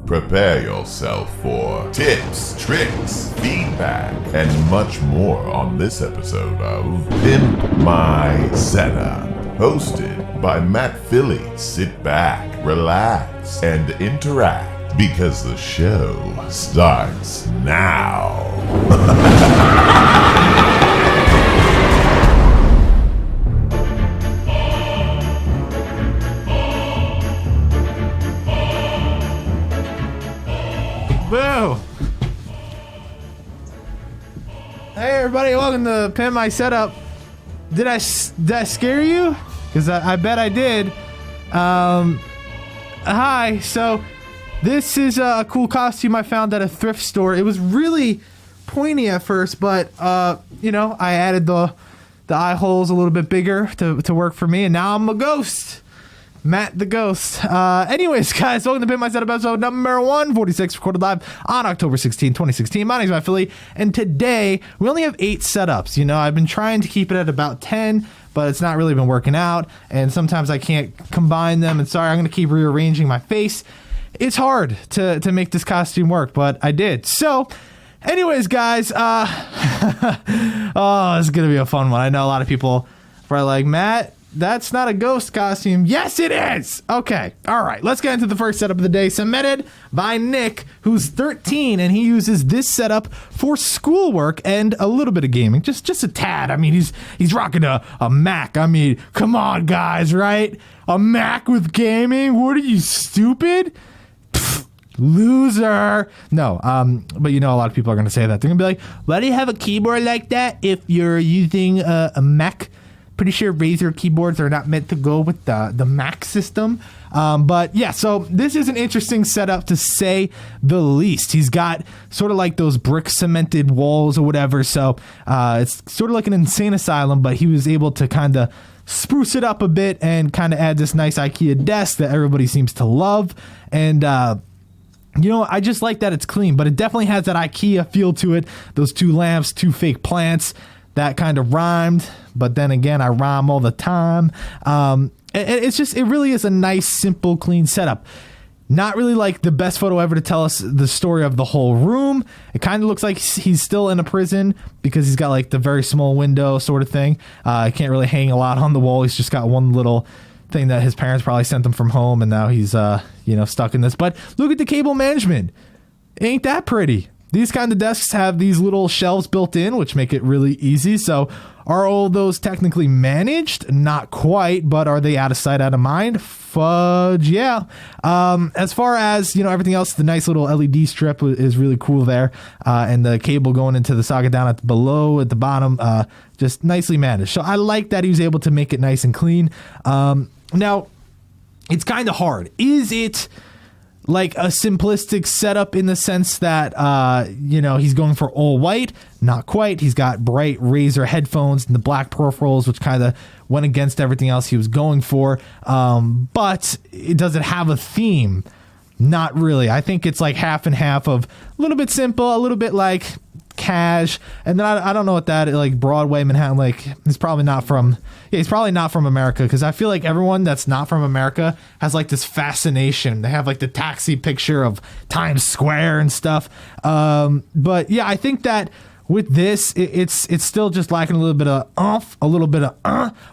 Prepare yourself for tips, tricks, feedback, and much more on this episode of Pimp My Setup, hosted by Matt Philly. Sit back, relax, and interact because the show starts now. Boo! Hey everybody, welcome to Pimp My Setup. Did I scare you? Because I bet I did. Hi, so this is a cool costume I found at a thrift store. It was really pointy at first, but I added the eye holes a little bit bigger to work for me, and now I'm a ghost. Matt the Ghost. Anyways, guys, welcome to Pimp My Setup episode number 146, recorded live on October 16, 2016. My name's Matt Philly, and today we only have 8 setups. You know, I've been trying to keep it at about 10, but it's not really been working out, and sometimes I can't combine them, and sorry, I'm going to keep rearranging my face. It's hard to make this costume work, but I did. So, anyways, guys, oh, this is going to be a fun one. I know a lot of people are like, Matt, that's not a ghost costume. Yes, it is. Okay. All right. Let's get into the first setup of the day, submitted by Nick, who's 13, and he uses this setup for schoolwork and a little bit of gaming. Just a tad. I mean, he's rocking a Mac. I mean, come on, guys, right? A Mac with gaming? What are you, stupid? Pfft, loser. No, but a lot of people are going to say that. They're going to be like, why do you have a keyboard like that if you're using a Mac? Pretty sure Razer keyboards are not meant to go with the Mac system. But yeah, so this is an interesting setup to say the least. He's got sort of like those brick cemented walls or whatever. So it's sort of like an insane asylum, but he was able to kind of spruce it up a bit and kind of add this nice IKEA desk that everybody seems to love. And, I just like that it's clean, but it definitely has that IKEA feel to it. Those 2 lamps, 2 fake plants. That kind of rhymed, but then again, I rhyme all the time. It really is a nice, simple, clean setup. Not really like the best photo ever to tell us the story of the whole room. It kind of looks like he's still in a prison because he's got like the very small window sort of thing. He can't really hang a lot on the wall. He's just got one little thing that his parents probably sent him from home, and now he's stuck in this. But look at the cable management. Ain't that pretty? These kind of desks have these little shelves built in, which make it really easy. So are all those technically managed? Not quite, but are they out of sight, out of mind? Fudge, yeah. As far as, everything else, the nice little LED strip is really cool there. And the cable going into the socket down at the bottom, just nicely managed. So I like that he was able to make it nice and clean. Now, it's kind of hard. Is it like a simplistic setup in the sense that, he's going for all white? Not quite. He's got bright Razer headphones and the black peripherals, which kind of went against everything else he was going for. But does it have a theme? Not really. I think it's like half and half of a little bit simple, a little bit like cash, and then I don't know what that, like Broadway, Manhattan, like he's probably not from America, because I feel like everyone that's not from America has like this fascination. They have like the taxi picture of Times Square and stuff. But yeah, I think that with this, it's still just lacking a little bit of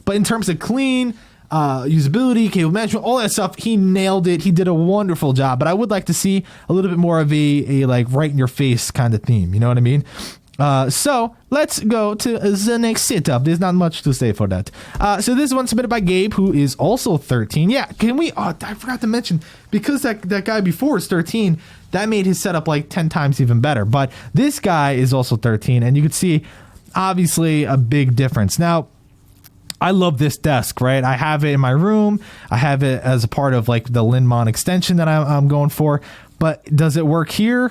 but in terms of clean, usability, cable management, all that stuff, he nailed it. He did a wonderful job, but I would like to see a little bit more of a like right in your face kind of theme. You know what I mean? So let's go to the next setup. There's not much to say for that. So this one submitted by Gabe, who is also 13. Yeah, can we? Oh, I forgot to mention, because that guy before is 13. That made his setup like 10 times even better. But this guy is also 13, and you could see obviously a big difference. Now, I love this desk, right? I have it in my room. I have it as a part of like the Linmon extension that I'm going for. But does it work here?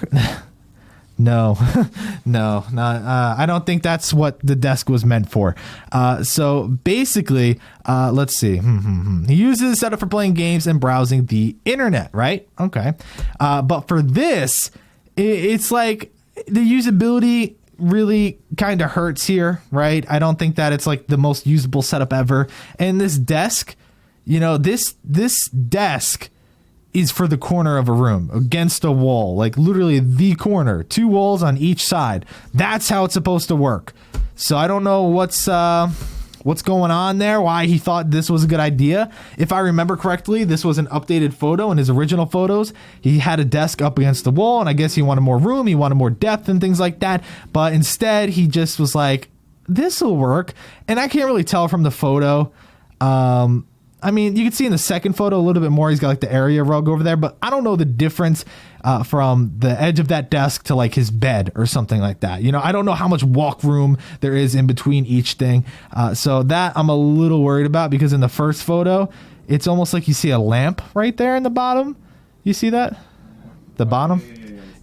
No, I don't think that's what the desk was meant for. So basically, let's see. He uses the setup for playing games and browsing the internet, right? Okay. But for this, it's like the usability really kind of hurts here, right? I don't think that it's like the most usable setup ever. And this desk, this desk is for the corner of a room against a wall, like literally the corner, 2 walls on each side. That's how it's supposed to work. So I don't know what's going on there, why he thought this was a good idea. If I remember correctly, this was an updated photo. In his original photos, he had a desk up against the wall, and I guess he wanted more room, he wanted more depth and things like that. But instead, he just was like, this will work. And I can't really tell from the photo. I mean, you can see in the second photo a little bit more. He's got like the area rug over there, but I don't know the difference from the edge of that desk to like his bed or something like that. You know, I don't know how much walk room there is in between each thing. So that I'm a little worried about, because in the first photo, it's almost like you see a lamp right there in the bottom. You see that? The bottom?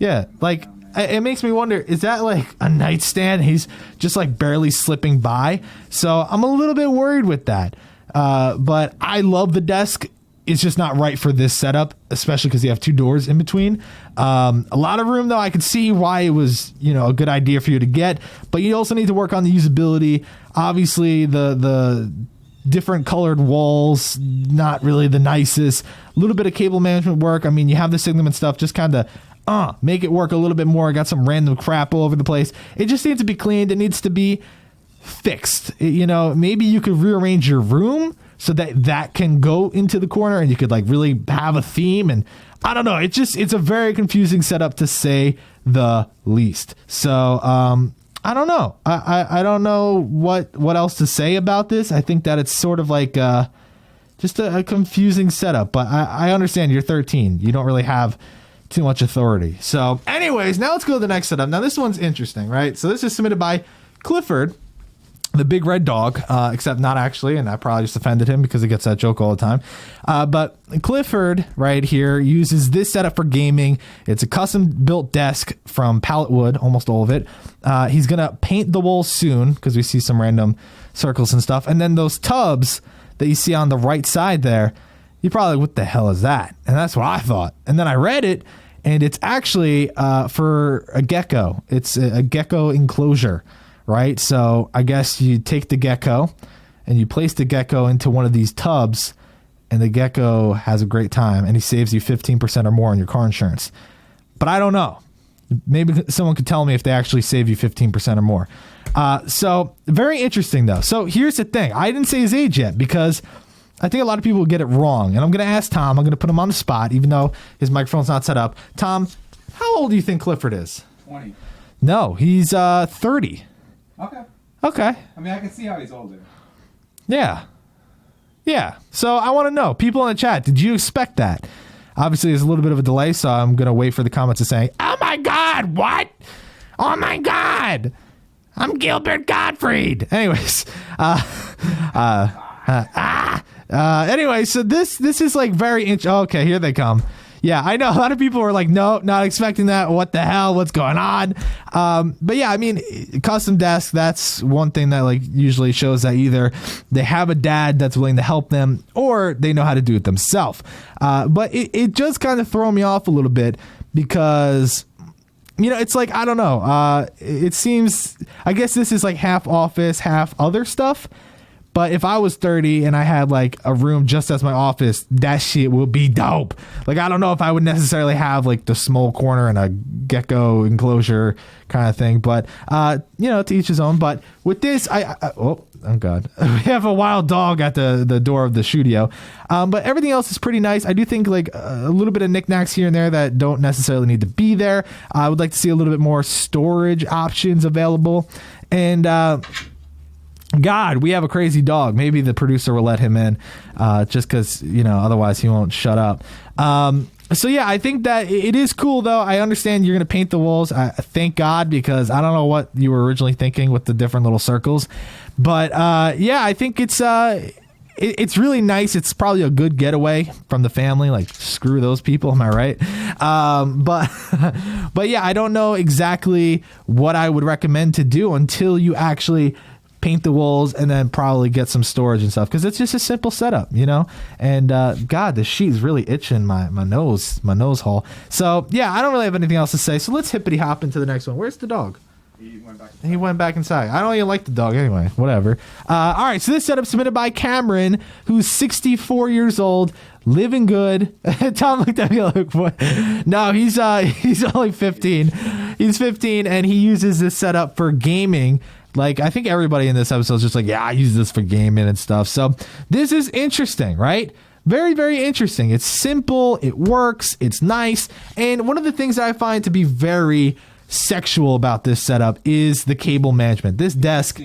Yeah, like it makes me wonder, is that like a nightstand? He's just like barely slipping by. So I'm a little bit worried with that. But I love the desk. It's just not right for this setup, especially because you have 2 doors in between. A lot of room, though. I could see why it was, you know, a good idea for you to get, but you also need to work on the usability. Obviously, the different colored walls, not really the nicest. A little bit of cable management work. I mean, you have the Signum and stuff, just kind of make it work a little bit more. I got some random crap all over the place. It just needs to be cleaned. It needs to be fixed. You know, maybe you could rearrange your room so that can go into the corner and you could like really have a theme. And I don't know, it's a very confusing setup, to say the least. So I don't know. I don't know what else to say about this. I think that it's sort of like just a confusing setup, but I understand you're 13. You don't really have too much authority. So anyways, now let's go to the next setup. Now this one's interesting, right? So this is submitted by Clifford, the big red dog, except not actually, and I probably just offended him because he gets that joke all the time. But Clifford right here uses this setup for gaming. It's a custom built desk from pallet wood, almost all of it. He's going to paint the walls soon, because we see some random circles and stuff. And then those tubs that you see on the right side there, you're probably like, what the hell is that? And that's what I thought. And then I read it, and it's actually for a gecko. It's a gecko enclosure. Right? So I guess you take the gecko and you place the gecko into one of these tubs, and the gecko has a great time, and he saves you 15% or more on your car insurance. But I don't know. Maybe someone could tell me if they actually save you 15% or more. So very interesting though. So here's the thing. I didn't say his age yet, because I think a lot of people will get it wrong. And I'm going to ask Tom. I'm going to put him on the spot, even though his microphone's not set up. Tom, how old do you think Clifford is? 20. No, he's 30. Okay. I mean, I can see how he's older. Yeah. So I want to know, people in the chat, did you expect that? Obviously, there's a little bit of a delay, so I'm going to wait for the comments to say, oh my God, what? Oh my God, I'm Gilbert Gottfried. Anyways, anyway, so this is like very okay, here they come. Yeah, I know a lot of people were like, no, not expecting that. What the hell? What's going on? But yeah, I mean, custom desk, that's one thing that like usually shows that either they have a dad that's willing to help them, or they know how to do it themselves. But it just kind of throw me off a little bit, because, you know, it's like, I don't know. It seems, I guess this is like half office, half other stuff. But if I was 30 and I had like a room just as my office, that shit would be dope. Like, I don't know if I would necessarily have like the small corner and a gecko enclosure kind of thing, but you know, to each his own. But with this, oh God, we have a wild dog at the door of the studio. But everything else is pretty nice. I do think like a little bit of knickknacks here and there that don't necessarily need to be there. I would like to see a little bit more storage options available. And God, we have a crazy dog. Maybe the producer will let him in, just because, you know, otherwise he won't shut up. So yeah, I think that it is cool though. I understand you're going to paint the walls. Thank God, because I don't know what you were originally thinking with the different little circles. But yeah, I think it's really nice. It's probably a good getaway from the family. Like, screw those people. Am I right? But yeah, I don't know exactly what I would recommend to do until you actually paint the walls and then probably get some storage and stuff, because it's just a simple setup, you know. And God, the sheet is really itching my nose hole. So yeah, I don't really have anything else to say, so let's hippity hop into the next one. Where's the dog? He went back inside. I don't even like the dog anyway. Whatever. All right, so this setup submitted by Cameron, who's 64 years old, living good. Tom looked at me like, what? No, he's only 15. He's 15, and he uses this setup for gaming. Like, I think everybody in this episode is just like, yeah, I use this for gaming and stuff. So this is interesting, right? Very, very interesting. It's simple. It works. It's nice. And one of the things that I find to be very sexual about this setup is the cable management. This desk,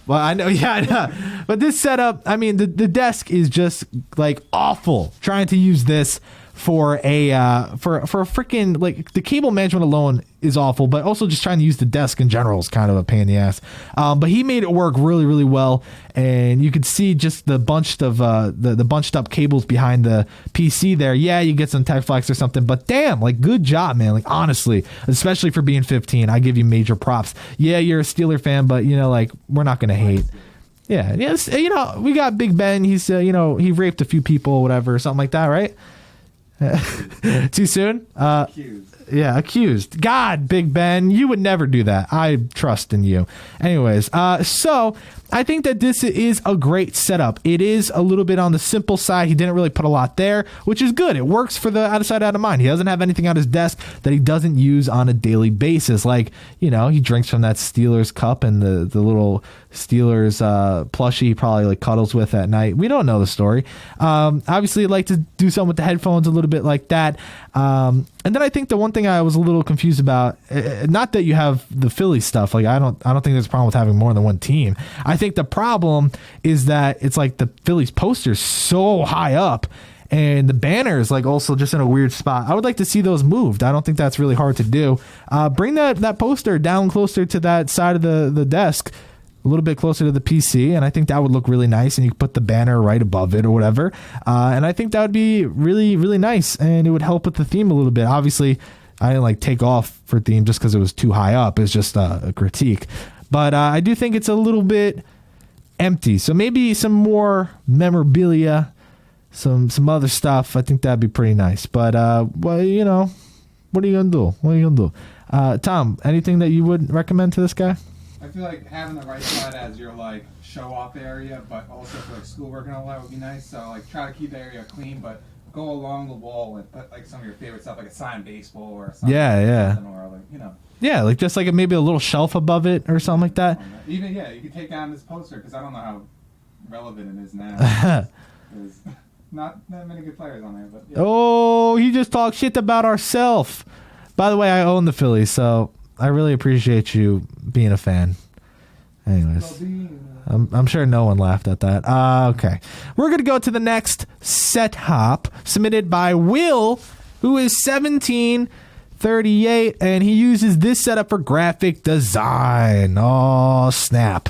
well, I know, yeah, I know. But this setup, I mean, the desk is just like awful. Trying to use this for a freaking, like, the cable management alone is awful, but also just trying to use the desk in general is kind of a pain in the ass. But he made it work really, really well, and you could see just the bunched of the bunched up cables behind the PC there. Yeah, you get some tech flex or something, but damn, like, good job, man. Like, honestly, especially for being 15, I give you major props. Yeah, you're a Steeler fan, but you know, like, we're not gonna hate. Yeah, yes, you know, we got Big Ben. He's you know, he raped a few people, whatever, something like that, right? Too soon? Accused. Yeah, accused. God, Big Ben, you would never do that. I trust in you. Anyways, so I think that this is a great setup. It is a little bit on the simple side. He didn't really put a lot there, which is good. It works for the out of sight, out of mind. He doesn't have anything on his desk that he doesn't use on a daily basis. Like, you know, he drinks from that Steelers cup and the little Steelers plushie he probably like cuddles with at night. We don't know the story. Obviously, I'd like to do something with the headphones a little bit like that. And then I think the one thing I was a little confused about, not that you have the Philly stuff. Like, I don't think there's a problem with having more than one team. I think the problem is that it's like the Phillies poster's so high up, and the banner is like also just in a weird spot. I would like to see those moved. I don't think that's really hard to do. Bring that poster down closer to that side of the desk, a little bit closer to the PC, and I think that would look really nice, and you could put the banner right above it or whatever. And I think that would be really, really nice, and it would help with the theme a little bit. Obviously, I didn't like take off for theme just because it was too high up. It's just a critique. But I do think it's a little bit empty. So maybe some more memorabilia, some other stuff. I think that'd be pretty nice. But, well, you know, what are you going to do? What are you going to do? Tom, anything that you would recommend to this guy? I feel like having the right side as your, like, show-off area, but also for, like, schoolwork and all that would be nice. So, like, try to keep the area clean, but go along the wall and put, like, some of your favorite stuff, like a signed baseball or something. Yeah. Or, like, you know. Yeah, like just like maybe a little shelf above it or something like that. Even, yeah, you could take down this poster, because I don't know how relevant it is now. There's not that many good players on there, but yeah. Oh, he just talked shit about ourselves. By the way, I own the Phillies, so I really appreciate you being a fan. Anyways, I'm sure no one laughed at that. Okay. We're going to go to the next setup submitted by Will, who is 1738, and he uses this setup for graphic design. Oh, snap.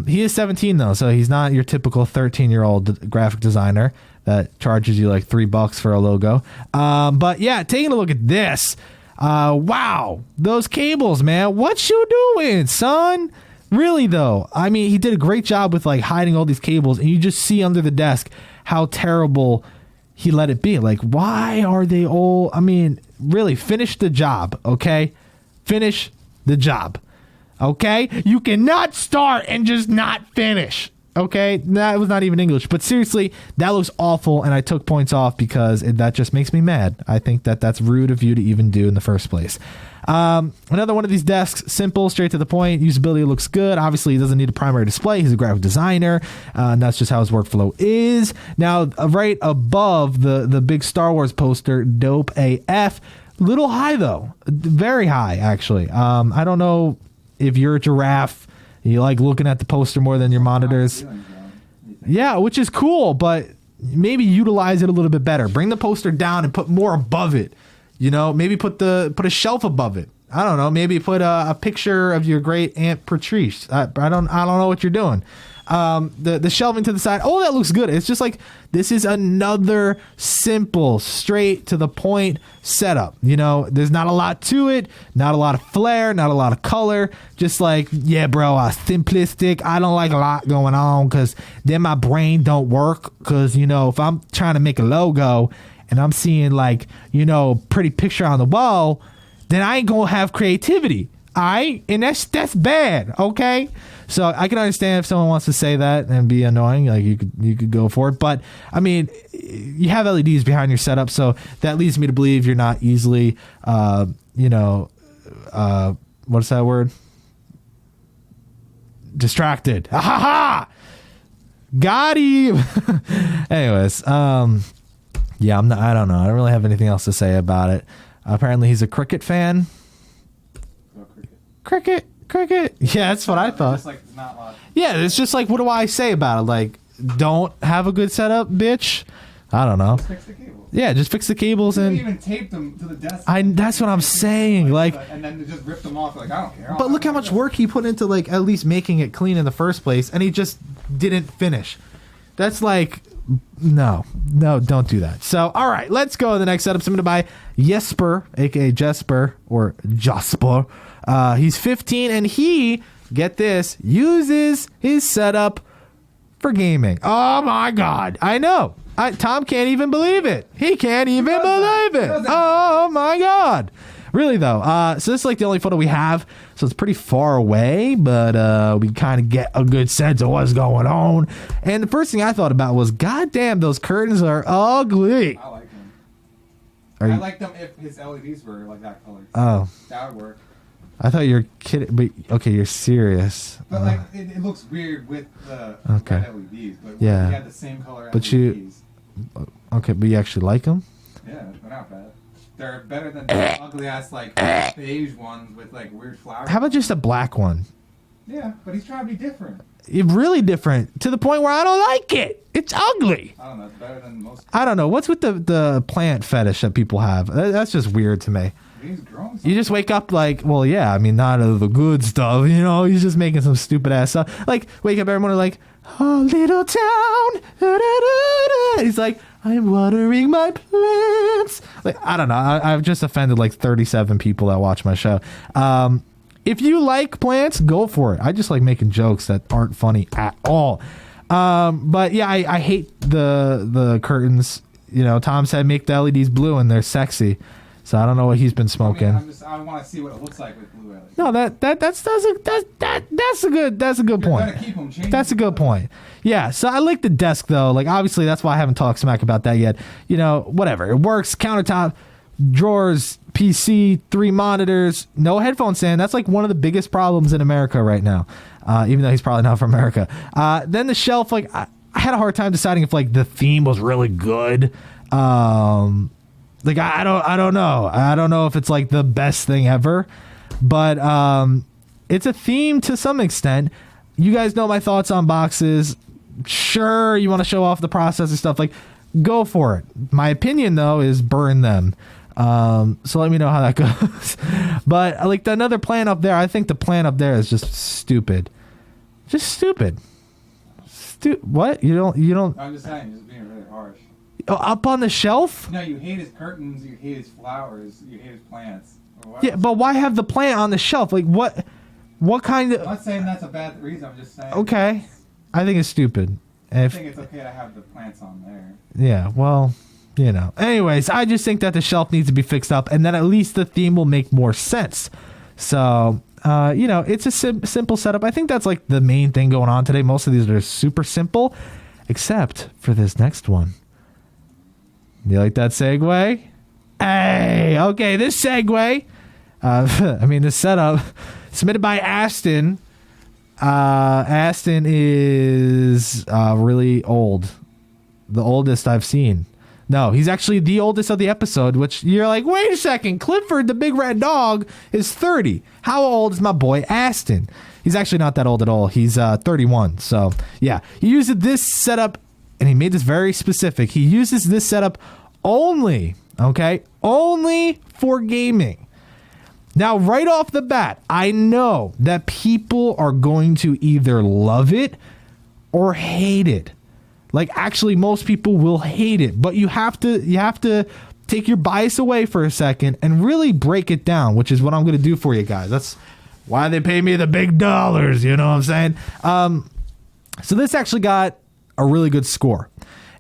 He is 17, though, so he's not your typical 13-year-old graphic designer that charges you like $3 for a logo. But yeah, taking a look at this. Wow, those cables, man. What you doing, son? Really, though, I mean, he did a great job with like hiding all these cables, and you just see under the desk how terrible he let it be. Like, why are they all? I mean, really, finish the job, okay? Finish the job, okay? You cannot start and just not finish, okay? That was not even English, but seriously, that looks awful, and I took points off because that just makes me mad. I think that's rude of you to even do in the first place. Another one of these desks, simple, straight to the point. Usability looks good. Obviously, he doesn't need a primary display. He's a graphic designer, and that's just how his workflow is. Now, right above the big Star Wars poster, dope AF. Little high, though. Very high, actually. I don't know if you're a giraffe. You like looking at the poster more than your monitors. Yeah, which is cool, but maybe utilize it a little bit better. Bring the poster down and put more above it. You know, maybe put a shelf above it. I don't know. Maybe put a picture of your great Aunt Patrice. I don't know what you're doing. The shelving to the side. Oh, that looks good. It's just like this is another simple, straight to the point setup. You know, there's not a lot to it, not a lot of flair, not a lot of color. Just like, yeah, bro, simplistic. I don't like a lot going on because then my brain don't work. Because, you know, if I'm trying to make a logo and I'm seeing like, you know, pretty picture on the wall, then I ain't gonna have creativity. And that's bad, okay? So I can understand if someone wants to say that and be annoying, like you could go for it. But I mean, you have LEDs behind your setup, so that leads me to believe you're not easily, what's that word? Distracted. Ha ha ha! Got him. Anyways, yeah, I don't know. I don't really have anything else to say about it. Apparently, he's a cricket fan. Oh, cricket. Cricket. Yeah, that's what I thought. Just like, not loud. Yeah, it's just like, what do I say about it? Like, don't have a good setup, bitch. I don't know. Just fix the cables. Yeah, just fix the cables You and even taped them to the desk. that's what I'm saying. Like, and then just ripped them off. Like, I don't care. but look how much work he put into like at least making it clean in the first place, and he just didn't finish. That's like, no, don't do that. So, all right, let's go to the next setup submitted by Jesper, aka Jesper or Jasper. He's 15, and he, get this, uses his setup for gaming. Oh my God, I know. Tom can't even believe it. He can't even believe it. Oh my God. Really though. So this is like the only photo we have. So it's pretty far away, but we kind of get a good sense of what's going on. And the first thing I thought about was, God damn, those curtains are ugly. I like them. I like them if his LEDs were like that color. Oh. That would work. I thought you were kidding, but okay, you're serious. But like, it looks weird with the Okay. red LEDs. But Yeah. we had the same color But LEDs. Okay, but you actually like them? Yeah, they're not bad. They're better than the ugly ass like beige ones with like weird flowers. How about just a black one? Yeah, but he's trying to be different. Really different, to the point where I don't like it. It's ugly. I don't know. It's better than most. I don't know. What's with the plant fetish that people have? That's just weird to me. He's grown. You just wake up like, well, yeah, I mean, not of the good stuff, you know? He's just making some stupid ass stuff. Like, wake up every morning like, oh, little town. Da, da, da, da. He's like, I'm watering my plants. Like, I don't know. I've just offended like 37 people that watch my show. If you like plants, go for it. I just like making jokes that aren't funny at all. But yeah, I hate the curtains. You know, Tom said make the LEDs blue and they're sexy. So I don't know what he's been smoking. I want to see what it looks like with blue LEDs. No, that's a good point. You're gonna keep them changing. That's a good point. Yeah, so I like the desk though. Like obviously that's why I haven't talked smack about that yet. You know, whatever. It works. Countertop, drawers, PC, 3 monitors, no headphone stand. That's like one of the biggest problems in America right now. Even though he's probably not from America. Then the shelf, like I had a hard time deciding if like the theme was really good. Like I don't know. I don't know if it's like the best thing ever, but it's a theme to some extent. You guys know my thoughts on boxes. Sure, you want to show off the process and stuff, like go for it. My opinion though is burn them. So let me know how that goes. But like another plant up there, I think the plant up there is just stupid. Just stupid. What? You don't I'm just saying, just being really harsh. up on the shelf? No, you hate his curtains, you hate his flowers, you hate his plants. Yeah, but why have the plant on the shelf? Like what kind of... I'm not saying that's a bad reason, I'm just saying. Okay. I think it's stupid. I think it's okay to have the plants on there. Yeah, well, you know. Anyways, I just think that the shelf needs to be fixed up, and then at least the theme will make more sense. So, you know, it's a simple setup. I think that's like the main thing going on today. Most of these are super simple, except for this next one. You like that segue? Hey, okay, this segue, this setup, submitted by Aston. Aston is really old. The oldest I've seen. No, he's actually the oldest of the episode, which you're like, wait a second, Clifford, the big red dog, is 30. How old is my boy Aston? He's actually not that old at all. He's 31. So, yeah. He uses this setup, and he made this very specific. He uses this setup only, okay? Only for gaming. Now, right off the bat, I know that people are going to either love it or hate it. Like, actually, most people will hate it, but you have to take your bias away for a second and really break it down, which is what I'm going to do for you guys. That's why they pay me the big dollars, you know what I'm saying? So this actually got a really good score.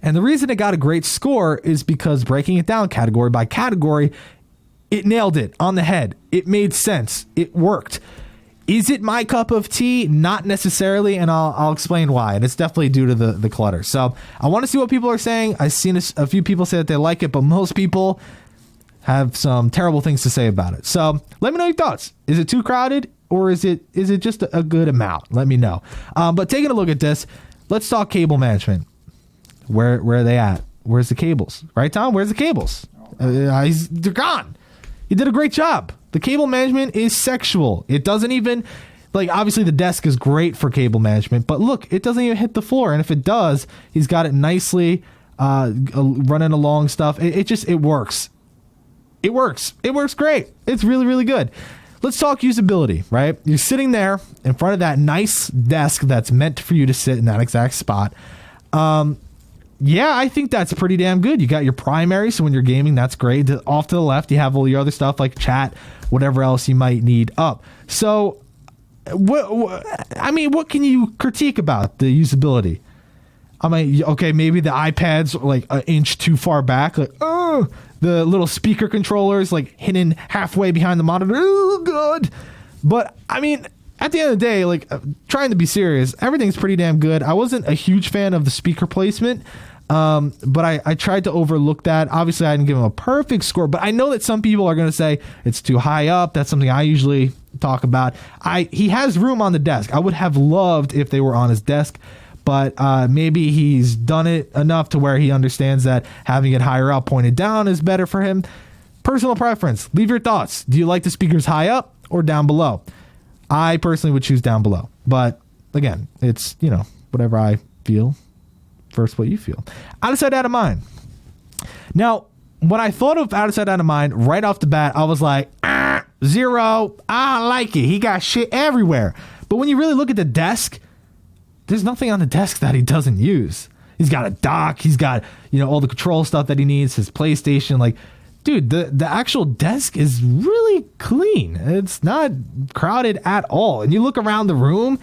And the reason it got a great score is because breaking it down category by category, It nailed it on the head. It made sense. It worked. Is it my cup of tea? Not necessarily, and I'll explain why. And it's definitely due to the clutter. So I want to see what people are saying. I've seen a few people say that they like it, but most people have some terrible things to say about it. So let me know your thoughts. Is it too crowded, or is it just a good amount? Let me know. But taking a look at this, let's talk cable management. Where are they at? Where's the cables? Right, Tom? Where's the cables? They're gone. You did a great job. The cable management is sexual. It doesn't even, like, obviously the desk is great for cable management, but look, it doesn't even hit the floor. And if it does, he's got it nicely running along stuff. It works. It works. It works great. It's really, really good. Let's talk usability, right? You're sitting there in front of that nice desk that's meant for you to sit in that exact spot. Yeah, I think that's pretty damn good. You got your primary, so when you're gaming, that's great. Off to the left, you have all your other stuff like chat, whatever else you might need up. So, what can you critique about the usability? I mean, okay, maybe the iPad's like an inch too far back. Like, oh, the little speaker controllers like hidden halfway behind the monitor. Oh, God. But, I mean, at the end of the day, like, trying to be serious, everything's pretty damn good. I wasn't a huge fan of the speaker placement. But I tried to overlook that. Obviously, I didn't give him a perfect score, but I know that some people are going to say it's too high up. That's something I usually talk about. He has room on the desk. I would have loved if they were on his desk, but maybe he's done it enough to where he understands that having it higher up, pointed down, is better for him. Personal preference. Leave your thoughts. Do you like the speakers high up or down below? I personally would choose down below, but again, it's, whatever I feel. First, what you feel. Out of sight, out of mind. Now, when I thought of out of sight, out of mind, right off the bat, I was like, 0. I like it. He got shit everywhere. But when you really look at the desk, there's nothing on the desk that he doesn't use. He's got a dock. He's got, all the control stuff that he needs, his PlayStation. Like, dude, the actual desk is really clean. It's not crowded at all. And you look around the room,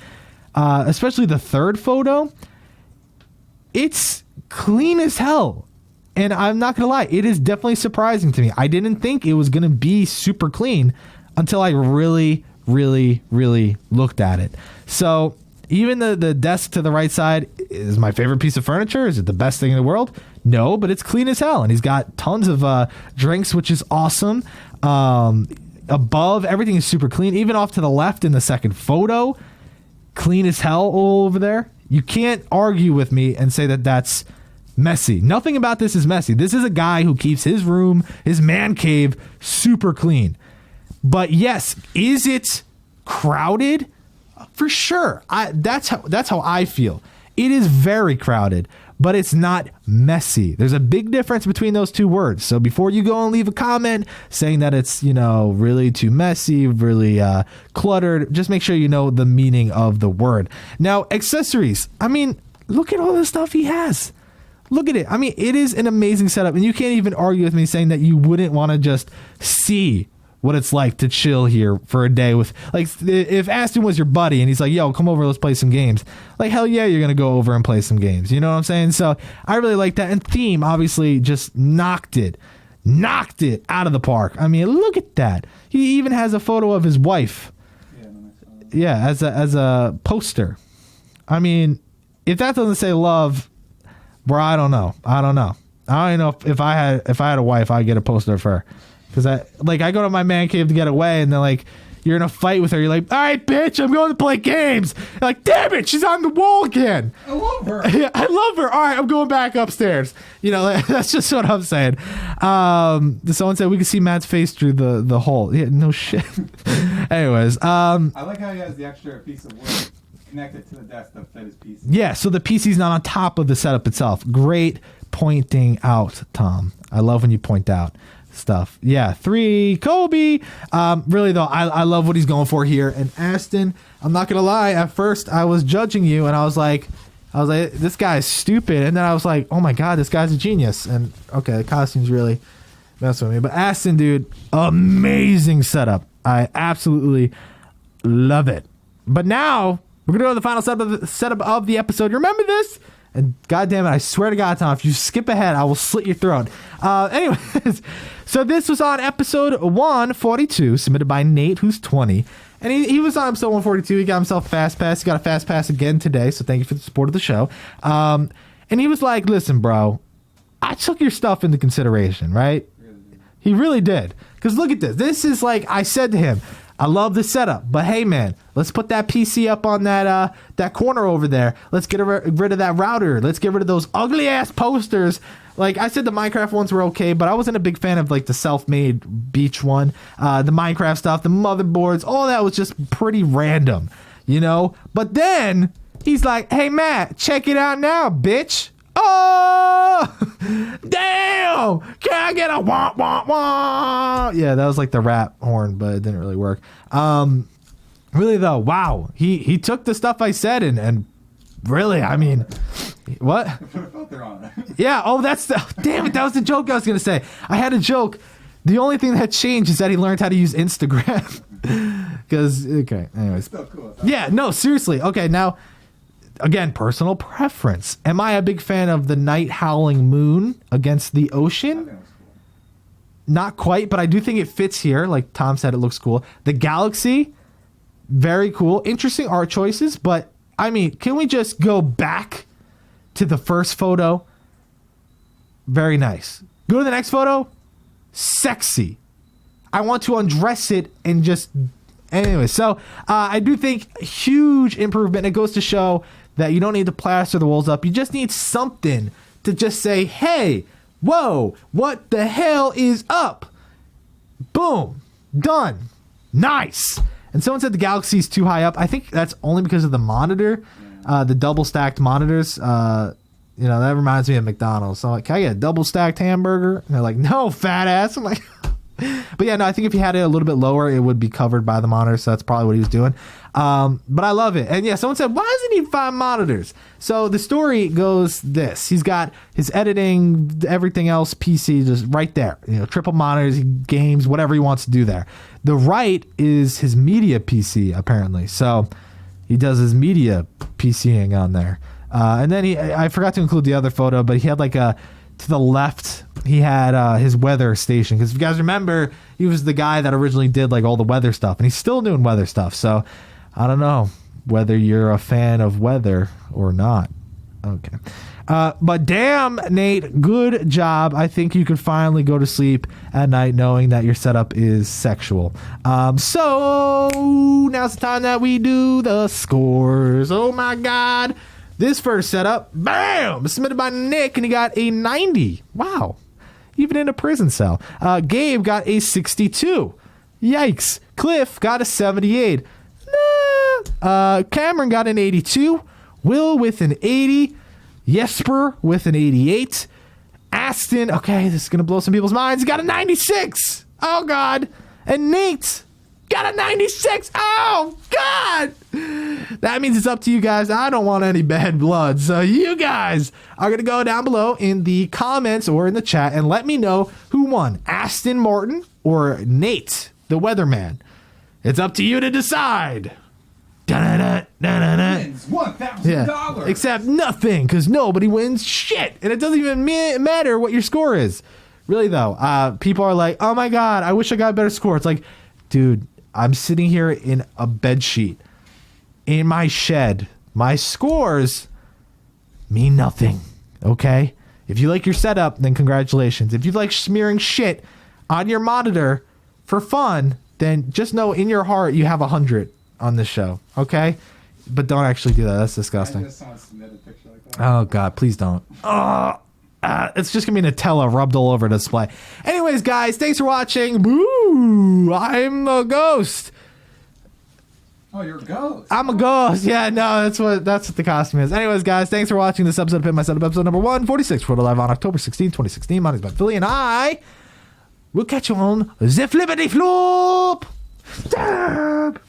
especially the third photo, it's clean as hell. And I'm not going to lie, it is definitely surprising to me. I didn't think it was going to be super clean until I really, really, really looked at it. So even the desk to the right side is my favorite piece of furniture. Is it the best thing in the world? No, but it's clean as hell. And he's got tons of drinks, which is awesome. Above, everything is super clean. Even off to the left in the second photo, clean as hell all over there. You can't argue with me and say that that's messy. Nothing about this is messy. This is a guy who keeps his room, his man cave, super clean. But yes, is it crowded? For sure. That's how I feel. It is very crowded, but it's not messy. There's a big difference between those two words. So before you go and leave a comment saying that it's, really too messy, really cluttered, just make sure you know the meaning of the word. Now, accessories. I mean, look at all the stuff he has. Look at it. I mean, it is an amazing setup, and you can't even argue with me saying that you wouldn't want to just see what it's like to chill here for a day with, like, if Aston was your buddy and he's like, yo, come over, let's play some games. Like, hell yeah, you're going to go over and play some games. You know what I'm saying? So I really like that. And theme obviously just knocked it out of the park. I mean, look at that. He even has a photo of his wife. Yeah, as a poster. I mean, if that doesn't say love, bro, I don't know. I don't even know if I had a wife, I'd get a poster of her. Because I go to my man cave to get away, and then, like, you're in a fight with her. You're like, all right, bitch, I'm going to play games. You're like, damn it, she's on the wall again. I love her. Yeah, I love her. All right, I'm going back upstairs. That's just what I'm saying. Someone said we can see Matt's face through the hole. Yeah, no shit. Anyways. I like how he has the extra piece of wood connected to the desk that fit his PC. Yeah, so the PC's not on top of the setup itself. Great pointing out, Tom. I love when you point out stuff. Yeah, 3 Kobe. Really though, I love what he's going for here. And Aston, I'm not gonna lie, at first I was judging you and I was like, this guy's stupid, and then I was like, oh my god, this guy's a genius. And okay, the costumes really mess with me. But Aston, dude, amazing setup. I absolutely love it. But now we're gonna go to the final setup of the episode. You remember this? And goddamn it, I swear to God, Tom, if you skip ahead, I will slit your throat. Anyways, so this was on episode 142, submitted by Nate, who's 20. And he was on episode 142. He got himself a fast pass. He got a fast pass again today, so thank you for the support of the show. And he was like, listen, bro, I took your stuff into consideration, right? He really did. Because look at this. This is like I said to him, I love the setup, but hey, man, let's put that PC up on that corner over there. Let's get rid of that router. Let's get rid of those ugly-ass posters. Like I said, the Minecraft ones were okay, but I wasn't a big fan of like the self-made beach one. The Minecraft stuff, the motherboards, all that was just pretty random, you know? But then he's like, hey, Matt, check it out now, bitch. Oh, damn. Can I get a wah, wah, wah? Yeah, that was like the rap horn, but it didn't really work. Really, though, wow. He took the stuff I said and really, I mean, what? Put a filter on it. Yeah, damn it, that was the joke I was going to say. I had a joke. The only thing that changed is that he learned how to use Instagram. Because, okay, anyways. Still cool. Yeah, no, seriously. Okay, now... Again, personal preference. Am I a big fan of the night howling moon against the ocean? Cool. Not quite, but I do think it fits here. Like Tom said, it looks cool. The galaxy, very cool. Interesting art choices, but I mean, can we just go back to the first photo? Very nice. Go to the next photo. Sexy. I want to undress it and just... Anyway, so I do think huge improvement. It goes to show that you don't need to plaster the walls up. You just need something to just say, hey, whoa, what the hell is up? Boom. Done. Nice. And someone said the Galaxy's too high up. I think that's only because of the monitor, the double stacked monitors. That reminds me of McDonald's. So I'm like, can I get a double stacked hamburger? And they're like, no, fat ass. I'm like... But yeah, no, I think if you had it a little bit lower, it would be covered by the monitor. So that's probably what he was doing. But I love it. And yeah, someone said, why does he need 5 monitors? So the story goes this. He's got his editing, everything else, PC just right there. Triple monitors, games, whatever he wants to do there. The right is his media PC, apparently. So he does his media PCing on there. And then I forgot to include the other photo, but he had like to the left, he had his weather station. Because if you guys remember, he was the guy that originally did like all the weather stuff. And he's still doing weather stuff. So I don't know whether you're a fan of weather or not. Okay. But damn, Nate, good job. I think you could finally go to sleep at night knowing that your setup is sexual. So now's the time that we do the scores. Oh my God. This first setup, bam, submitted by Nick, and he got a 90. Wow. Even in a prison cell. Gabe got a 62. Yikes. Cliff got a 78. Nah. Cameron got an 82. Will with an 80. Jesper with an 88. Aston, okay, this is going to blow some people's minds, got a 96. Oh, God. And Nate got a 96. Oh, God. That means it's up to you guys. I don't want any bad blood. So you guys are going to go down below in the comments or in the chat and let me know who won, Aston Martin or Nate, the weatherman. It's up to you to decide. Wins $1,000. Yeah. Except nothing, because nobody wins shit. And it doesn't even matter what your score is. Really, though, people are like, oh, my God, I wish I got a better score. It's like, dude, I'm sitting here in a bed sheet in my shed. My scores mean nothing, okay? If you like your setup, then congratulations. If you like smearing shit on your monitor for fun, then just know in your heart you have 100 on this show, okay? But don't actually do that. That's disgusting. I just want to submit a picture like that. Oh, God, please don't. It's just going to be Nutella rubbed all over the display. Anyways, guys, thanks for watching. Boo! I'm a ghost. Oh, you're a ghost. I'm a ghost. Yeah, no, that's what the costume is. Anyways, guys, thanks for watching this episode of Pimp My Setup, episode number 146. We're live on October 16, 2016. My name's Matt Philly, and I will catch you on the flippity flop. Dab.